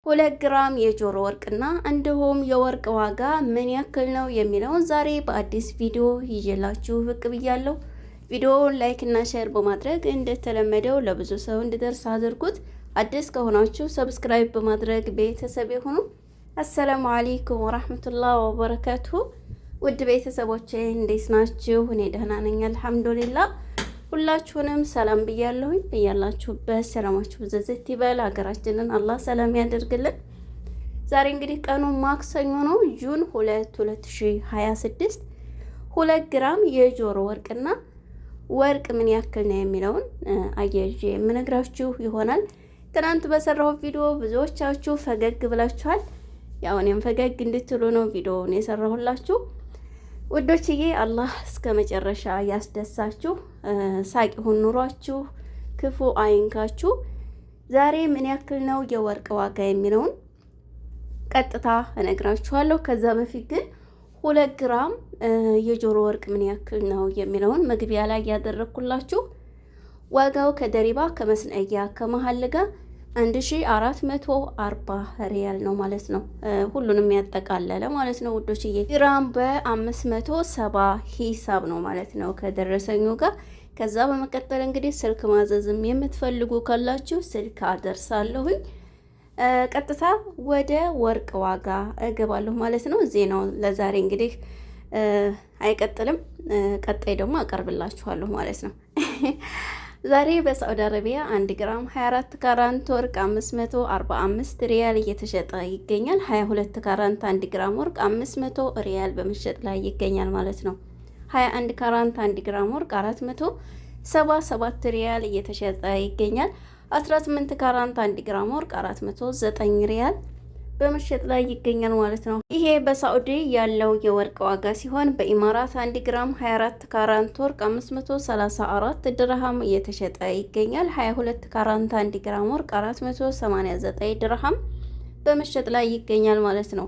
2 ግራም የጆሮ ወርቅና እንዲሁም የወርቅ ዋጋ ምን ያክል ነው የሚለውን ዛሬ በአዲስ ቪዲዮ ይዤላችሁ ብቅ ብያለሁ። ቪዲዮውን ላይክ እና ሼር በማድረግ እንደተለመደው ለብዙ ሰው እንዲደርስ አድርጉት። አዲስ ከሆናችሁ ሰብስክራይብ በማድረግ ቤተሰብ ይሁኑ። አሰላሙ አለይኩም ወራህመቱላሂ ወበረካቱሁ። ውድ ቤተሰቦቼ እንዴት ናችሁ? እኔ ደህና ነኝ አልሐምዱሊላህ። ሁላችሁንም ሰላም ብያለሁኝ። በያላችሁበት ሰላማችሁ ብዝዝት ይበል። ሀገራችንን አላህ ሰላም ያደርግልን። ዛሬ እንግዲህ ቀኑ ማክሰኞ ነው፣ ጁን 2 2026 2 ግራም የጆሮ ወርቅና ወርቅ ምን ያክል ነው የሚለውን አያይዤ የምነግራችሁ ይሆናል። ትናንት በሰራሁት ቪዲዮ ብዙዎቻችሁ ፈገግ ብላችኋል። ያው እኔም ፈገግ እንድትሉ ነው ቪዲዮውን የሰራሁላችሁ። ውዶችዬ አላህ እስከ መጨረሻ ያስደሳችሁ፣ ሳቅ ይሁን ኑሯችሁ፣ ክፉ አይንካችሁ። ዛሬ ምን ያክል ነው የወርቅ ዋጋ የሚለውን ቀጥታ እነግራችኋለሁ። ከዛ በፊት ግን 2 ግራም የጆሮ ወርቅ ምን ያክል ነው የሚለውን መግቢያ ላይ ያደረኩላችሁ። ዋጋው ከደሪባ ከመስነያ ከመሀል ጋር 1440 ሪያል ነው ማለት ነው። ሁሉንም ያጠቃለለ ማለት ነው ውዶችዬ። ግራም በ570 ሂሳብ ነው ማለት ነው ከደረሰኙ ጋር። ከዛ በመቀጠል እንግዲህ ስልክ ማዘዝም የምትፈልጉ ካላችሁ ስልክ አደርሳለሁኝ። ቀጥታ ወደ ወርቅ ዋጋ እገባለሁ ማለት ነው። ዜናው ለዛሬ እንግዲህ አይቀጥልም፣ ቀጣይ ደግሞ አቀርብላችኋለሁ ማለት ነው። ዛሬ በሳዑዲ አረቢያ 1 ግራም 24 ካራንት ወርቅ 545 ሪያል እየተሸጠ ይገኛል። 22 ካራንት 1 ግራም ወርቅ 500 ሪያል በመሸጥ ላይ ይገኛል ማለት ነው። 21 ካራንት 1 ግራም ወርቅ 477 ሪያል እየተሸጠ ይገኛል። 18 ካራንት 1 ግራም ወርቅ 409 ሪያል በመሸጥ ላይ ይገኛል ማለት ነው። ይሄ በሳዑዲ ያለው የወርቅ ዋጋ ሲሆን በኢማራት 1 ግራም 24 ካራንት ወርቅ 534 ድርሃም እየተሸጠ ይገኛል። 22 ካራንት 1 ግራም ወርቅ 489 ድርሃም በመሸጥ ላይ ይገኛል ማለት ነው።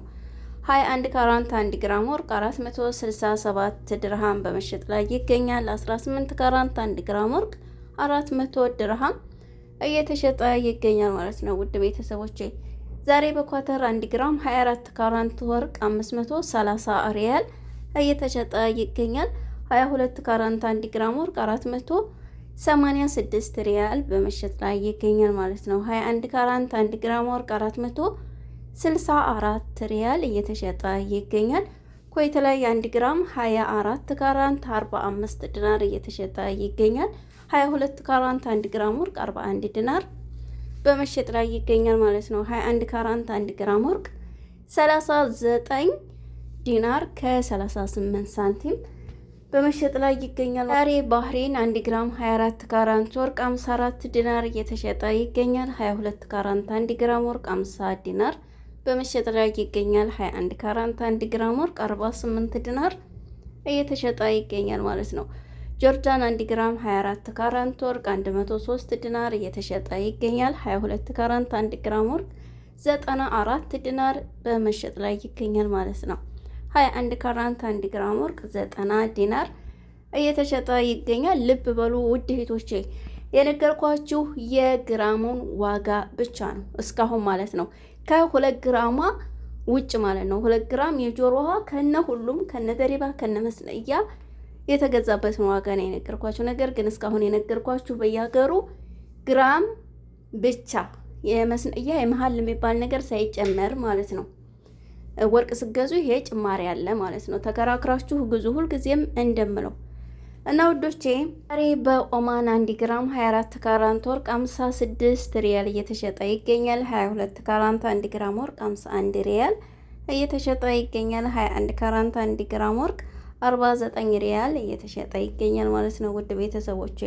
21 ካራንት 1 ግራም ወርቅ 467 ድርሃም በመሸጥ ላይ ይገኛል። 18 ካራንት 1 ግራም ወርቅ 400 ድርሃም እየተሸጠ ይገኛል ማለት ነው። ውድ ቤተሰቦቼ ዛሬ በኳተር 1 ግራም 24 ካራንት ወርቅ 530 ሪያል እየተሸጠ ይገኛል። 22 ካራንት 1 ግራም ወርቅ 486 ሪያል በመሸጥ ላይ ይገኛል ማለት ነው። 21 ካራንት 1 ግራም ወርቅ 464 ሪያል እየተሸጠ ይገኛል። ኩዌት ላይ 1 ግራም 24 ካራንት 45 ዲናር እየተሸጠ ይገኛል። 22 ካራንት 1 ግራም ወርቅ 41 ዲናር በመሸጥ ላይ ይገኛል ማለት ነው። 21 ካራንት 1 ግራም ወርቅ 39 ዲናር ከ38 ሳንቲም በመሸጥ ላይ ይገኛል። ዛሬ ባህሬን 1 ግራም 24 ካራንት ወርቅ 54 ዲናር እየተሸጠ ይገኛል። 22 ካራንት 1 ግራም ወርቅ 50 ዲናር በመሸጥ ላይ ይገኛል። 21 ካራንት 1 ግራም ወርቅ 48 ዲናር እየተሸጠ ይገኛል ማለት ነው። ጆርዳን 1 ግራም 24 ካራንት ወርቅ 103 ዲናር እየተሸጠ ይገኛል። 22 ካራንት 1 ግራም ወርቅ 94 ዲናር በመሸጥ ላይ ይገኛል ማለት ነው። 21 ካራንት 1 ግራም ወርቅ 90 ዲናር እየተሸጠ ይገኛል። ልብ በሉ ውድ እህቶቼ፣ የነገርኳችሁ የግራሙን ዋጋ ብቻ ነው እስካሁን ማለት ነው። ከ2 ግራማ ውጭ ማለት ነው። 2 ግራም የጆሮ ውሃ ከነ ሁሉም ከነ ደሪባ ከነ መስነያ የተገዛበትን ዋጋ ነው የነገርኳችሁ። ነገር ግን እስካሁን የነገርኳችሁ በየሀገሩ ግራም ብቻ የመስነያ የመሀል የሚባል ነገር ሳይጨመር ማለት ነው። ወርቅ ስገዙ ይሄ ጭማሪ አለ ማለት ነው። ተከራክራችሁ ግዙ፣ ሁልጊዜም እንደምለው እና ውዶቼ ዛሬ በኦማን 1 ግራም 24 ካራንት ወርቅ 56 ሪያል እየተሸጠ ይገኛል። 22 ካራንት 1 ግራም ወርቅ 51 ሪያል እየተሸጠ ይገኛል። 21 ካራንት 1 ግራም ወርቅ 49 ሪያል እየተሸጠ ይገኛል ማለት ነው። ውድ ቤተሰቦች